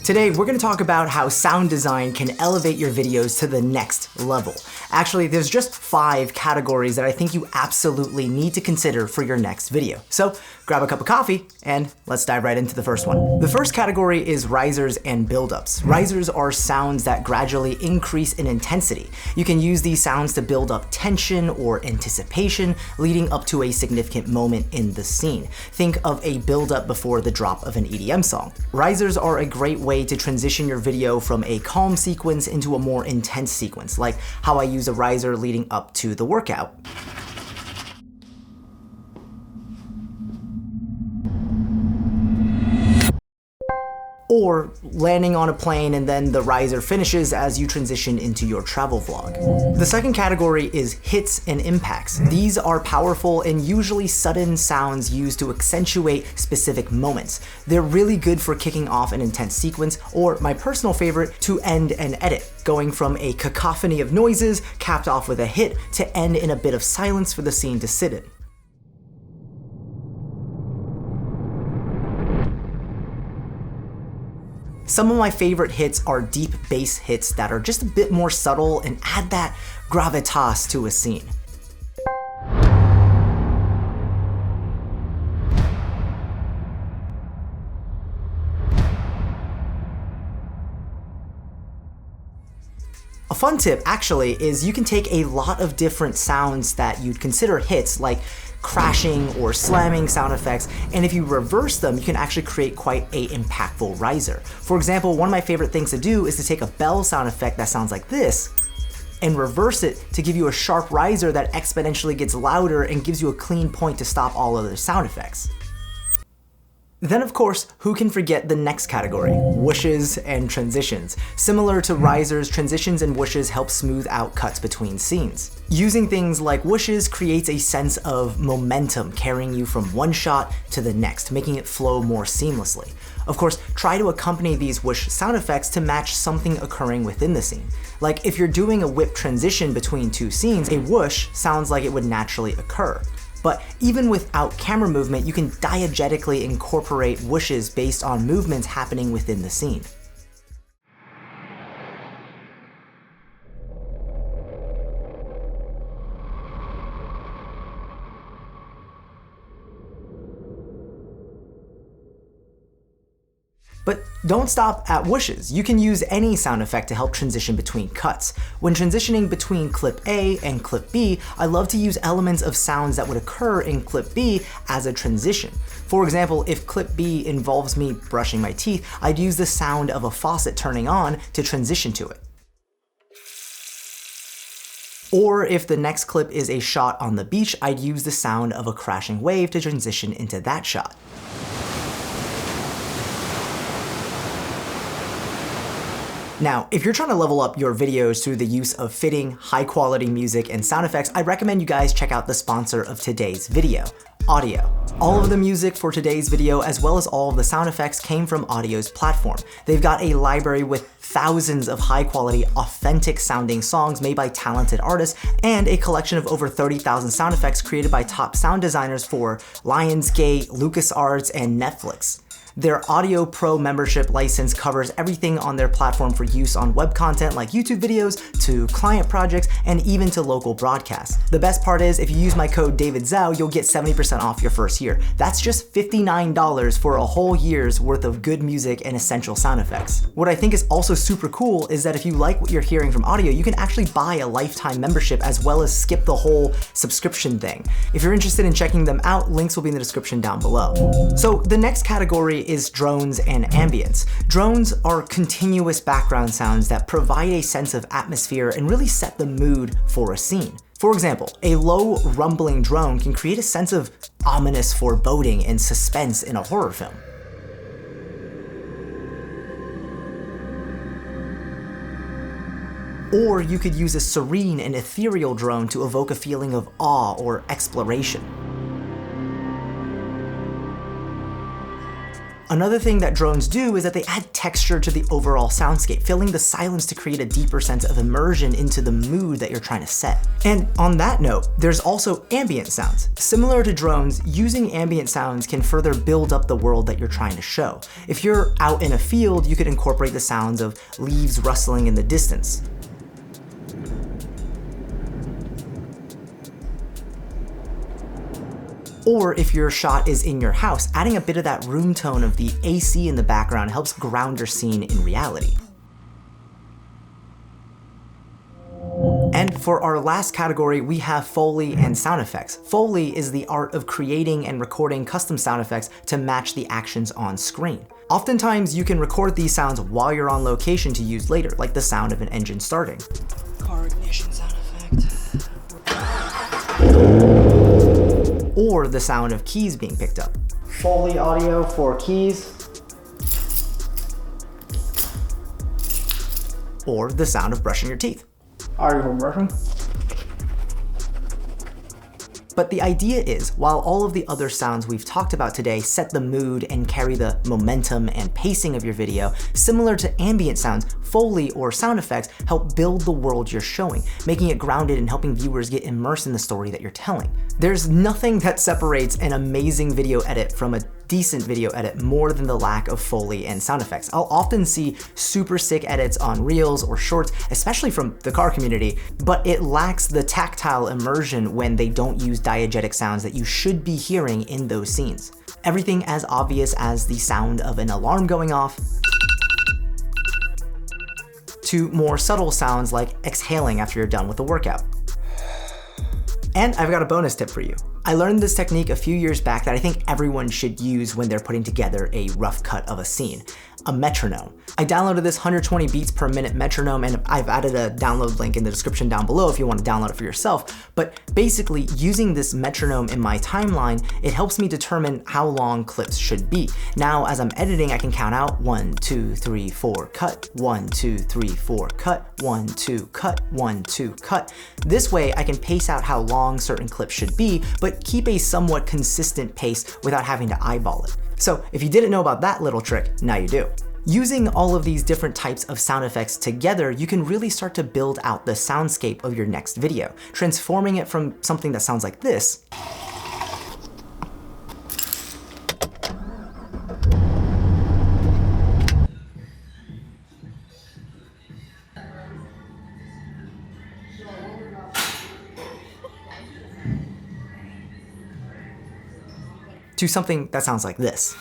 Today, we're gonna talk about how sound design can elevate your videos to the next level. Actually, there's just 5 categories that I think you absolutely need to consider for your next video. So grab a cup of coffee and let's dive right into the first one. The first category is risers and buildups. Risers are sounds that gradually increase in intensity. You can use these sounds to build up tension or anticipation, leading up to a significant moment in the scene. Think of a buildup before the drop of an EDM song. Risers are a great way to transition your video from a calm sequence into a more intense sequence, like how I use a riser leading up to the workout. Or landing on a plane and then the riser finishes as you transition into your travel vlog. The second category is hits and impacts. These are powerful and usually sudden sounds used to accentuate specific moments. They're really good for kicking off an intense sequence, or my personal favorite, to end an edit, going from a cacophony of noises capped off with a hit to end in a bit of silence for the scene to sit in. Some of my favorite hits are deep bass hits that are just a bit more subtle and add that gravitas to a scene. A fun tip, actually, is you can take a lot of different sounds that you'd consider hits, like crashing or slamming sound effects, and if you reverse them, you can actually create quite a impactful riser. For example, one of my favorite things to do is to take a bell sound effect that sounds like this and reverse it to give you a sharp riser that exponentially gets louder and gives you a clean point to stop all other sound effects. Then of course, who can forget the next category, whooshes and transitions. Similar to risers, transitions and whooshes help smooth out cuts between scenes. Using things like whooshes creates a sense of momentum, carrying you from one shot to the next, making it flow more seamlessly. Of course, try to accompany these whoosh sound effects to match something occurring within the scene. Like if you're doing a whip transition between 2 scenes, a whoosh sounds like it would naturally occur. But even without camera movement, you can diegetically incorporate whooshes based on movements happening within the scene. But don't stop at whooshes. You can use any sound effect to help transition between cuts. When transitioning between clip A and clip B, I love to use elements of sounds that would occur in clip B as a transition. For example, if clip B involves me brushing my teeth, I'd use the sound of a faucet turning on to transition to it. Or if the next clip is a shot on the beach, I'd use the sound of a crashing wave to transition into that shot. Now, if you're trying to level up your videos through the use of fitting, high-quality music and sound effects, I recommend you guys check out the sponsor of today's video, Audiio. All of the music for today's video, as well as all of the sound effects, came from Audiio's platform. They've got a library with thousands of high-quality, authentic-sounding songs made by talented artists, and a collection of over 30,000 sound effects created by top sound designers for Lionsgate, LucasArts, and Netflix. Their Audiio Pro membership license covers everything on their platform for use on web content like YouTube videos, to client projects, and even to local broadcasts. The best part is, if you use my code DavidZhao, you'll get 70% off your first year. That's just $59 for a whole year's worth of good music and essential sound effects. What I think is also super cool is that if you like what you're hearing from Audiio, you can actually buy a lifetime membership as well as skip the whole subscription thing. If you're interested in checking them out, links will be in the description down below. So the next category is drones and ambience. Drones are continuous background sounds that provide a sense of atmosphere and really set the mood for a scene. For example, a low rumbling drone can create a sense of ominous foreboding and suspense in a horror film. Or you could use a serene and ethereal drone to evoke a feeling of awe or exploration. Another thing that drones do is that they add texture to the overall soundscape, filling the silence to create a deeper sense of immersion into the mood that you're trying to set. And on that note, there's also ambient sounds. Similar to drones, using ambient sounds can further build up the world that you're trying to show. If you're out in a field, you could incorporate the sounds of leaves rustling in the distance. Or if your shot is in your house, adding a bit of that room tone of the AC in the background helps ground your scene in reality. And for our last category, we have Foley and sound effects. Foley is the art of creating and recording custom sound effects to match the actions on screen. Oftentimes, you can record these sounds while you're on location to use later, like the sound of an engine starting. Car ignition sound effect. Or the sound of keys being picked up. Foley audio for keys. Or the sound of brushing your teeth. Audio for brushing. But the idea is, while all of the other sounds we've talked about today set the mood and carry the momentum and pacing of your video, similar to ambient sounds, Foley or sound effects help build the world you're showing, making it grounded and helping viewers get immersed in the story that you're telling. There's nothing that separates an amazing video edit from a decent video edit more than the lack of Foley and sound effects. I'll often see super sick edits on Reels or Shorts, especially from the car community, but it lacks the tactile immersion when they don't use diegetic sounds that you should be hearing in those scenes. Everything as obvious as the sound of an alarm going off, to more subtle sounds like exhaling after you're done with a workout. And I've got a bonus tip for you. I learned this technique a few years back that I think everyone should use when they're putting together a rough cut of a scene. A metronome. I downloaded this 120 beats per minute metronome, and I've added a download link in the description down below if you want to download it for yourself. But basically, using this metronome in my timeline, it helps me determine how long clips should be. Now, as I'm editing, I can count out 1, 2, 3, 4, cut, 1, 2, 3, 4, cut, 1, 2, cut, 1, 2, cut. This way, I can pace out how long certain clips should be, but keep a somewhat consistent pace without having to eyeball it. So if you didn't know about that little trick, now you do. Using all of these different types of sound effects together, you can really start to build out the soundscape of your next video, transforming it from something that sounds like this to something that sounds like this.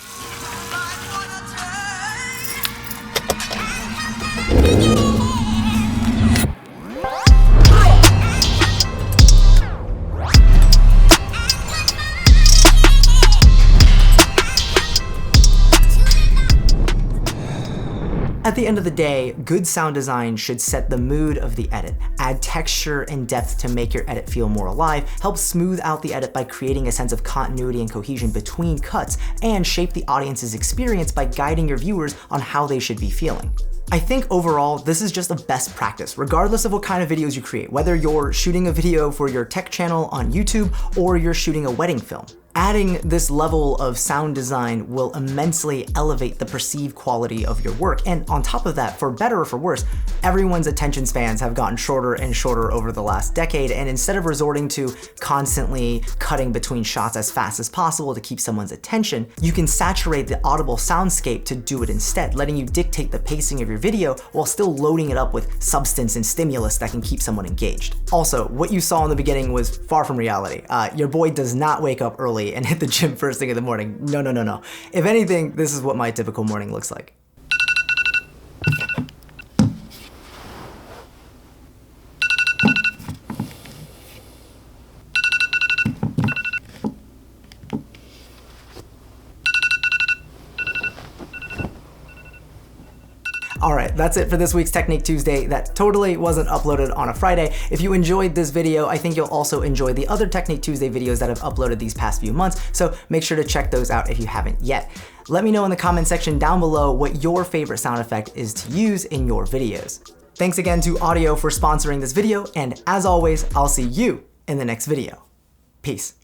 At the end of the day, good sound design should set the mood of the edit, add texture and depth to make your edit feel more alive, help smooth out the edit by creating a sense of continuity and cohesion between cuts, and shape the audience's experience by guiding your viewers on how they should be feeling. I think overall, this is just a best practice, regardless of what kind of videos you create, whether you're shooting a video for your tech channel on YouTube or you're shooting a wedding film. Adding this level of sound design will immensely elevate the perceived quality of your work. And on top of that, for better or for worse, everyone's attention spans have gotten shorter and shorter over the last decade. And instead of resorting to constantly cutting between shots as fast as possible to keep someone's attention, you can saturate the audible soundscape to do it instead, letting you dictate the pacing of your video while still loading it up with substance and stimulus that can keep someone engaged. Also, what you saw in the beginning was far from reality. Your boy does not wake up early and hit the gym first thing in the morning. No, no, no, no. If anything, this is what my typical morning looks like. Alright, that's it for this week's Technique Tuesday that totally wasn't uploaded on a Friday. If you enjoyed this video, I think you'll also enjoy the other Technique Tuesday videos that I've uploaded these past few months, so make sure to check those out if you haven't yet. Let me know in the comment section down below what your favorite sound effect is to use in your videos. Thanks again to Audiio for sponsoring this video, and as always, I'll see you in the next video. Peace.